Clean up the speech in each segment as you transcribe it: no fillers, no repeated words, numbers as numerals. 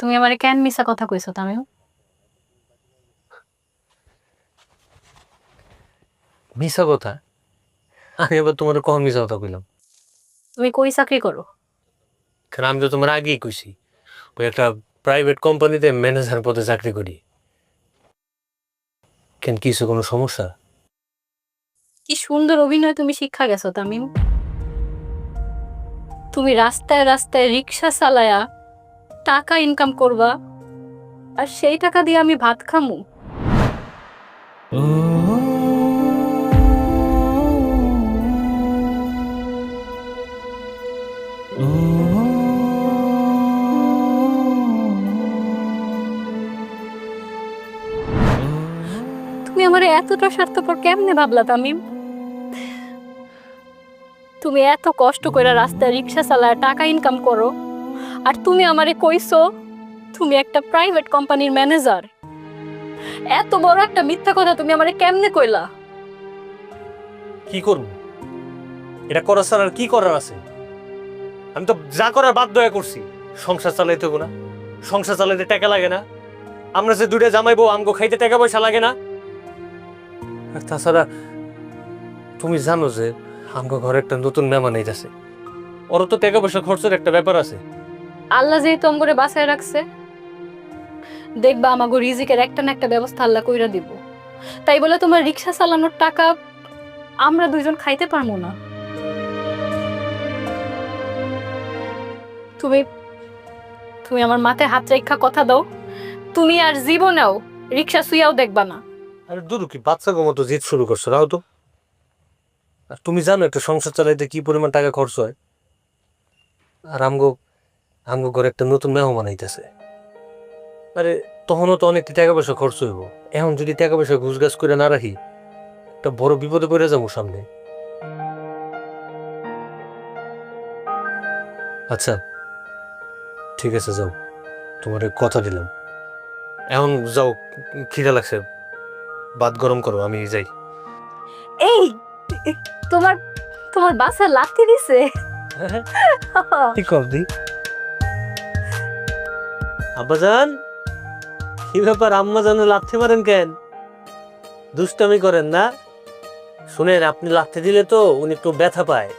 তুমি আমারে কেন মিছা কথা কইছো তামিম? মিছা কথা? আমি এবার তোমার কখন মিছা কথা কইলাম? তুমি কই চাকরি করো? কারণ আমি তো তোমার আগেই কইছি ওই একটা প্রাইভেট কোম্পানিতে ম্যানেজার পদে চাকরি করি। কেন কিছু কোনো সমস্যা? কি সুন্দর অভিনয় তুমি শিক্ষা গেছো তামিম। তুমি রাস্তায় রাস্তায় রিক্সা চালায়া টাকা ইনকাম করবা, আর সেই টাকা দিয়ে আমি ভাত খামু? তুমি আমারে এতটা স্বার্থপর কেমনে ভাবলা তামিম? তুমি এত কষ্ট করে রাস্তায় রিক্সা চালায় টাকা ইনকাম করো, আর তুমি আমারে কইছো তুমি একটা প্রাইভেট কোম্পানির ম্যানেজার। এত বড় একটা মিথ্যা কথা তুমি আমারে কেমনে কইলা? কি করবো? এটা করার ছাড়া আর কি করার আছে? আমি তো যা করার বাধ্য হয়ে করছি। সংসার চালাইতে হবো না? সংসার চালাইতে টাকা লাগে না? আমরা যে দুইটা জামাইবো আমগো খাইতে টাকা পয়সা লাগে না? আর তাছাড়া তুমি জানো যে আমগো ঘরে একটা নতুন মেহমান আইতাছে। ওরও তো টাকা পয়সা খরচের একটা ব্যাপার আছে। আল্লাহ যেহেতু আমগরে বাঁচায় রাখছে, দেখবা আমাগো রিজিকের একটা না একটা ব্যবস্থা আল্লাহ কইরা দিব। তাই বলে তোমার রিক্সা চালানোর টাকা আমরা দুইজন খাইতে পারবো না? তুমি তুমি আমার মাথায় হাত রেখা কথা দাও, তুমি আর জীবনেও রিক্সা শুইয়াও দেখবা না। আরে দুরু কি বাচ্চা গো মতো জিদ শুরু করছো? রাও তো। আর তুমি জানো একটা সংসার চালাইতে কি পরিমাণ টাকা খরচ হয়? আর আমগো আমগো ঘরে একটা নতুন মেহমান আইতাছে। আরে তখনও তো অনেক টাকা পয়সা খরচ হইব। এখন যদি টাকা পয়সা ঘুষগাছ করে না রাখি, একটা বড় বিপদে পড়ে যাবো সামনে। আচ্ছা ঠিক আছে, যাও, তোমার কথা দিলাম। এখন যাও, খিদা লাগছে, ভাত গরম করো, আমি যাই। এই, তোমার তোমার বাসা লাথি দিছে? কি করবি? আব্বাজান, কি ব্যাপার? আম্মা জানো লাথি মারেন কেন? দুষ্টামি করেন না? শুনেন, আপনি লাথি দিলে তো উনি একটু ব্যথা পায়।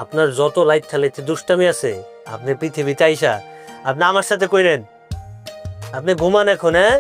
আপনার যত লাইট ঠালাইতে দুষ্টামি আছে আপনি পৃথিবীতে আইসা আপনি আমার সাথে কইরেন। আপনি ঘুমান এখন, হ্যাঁ?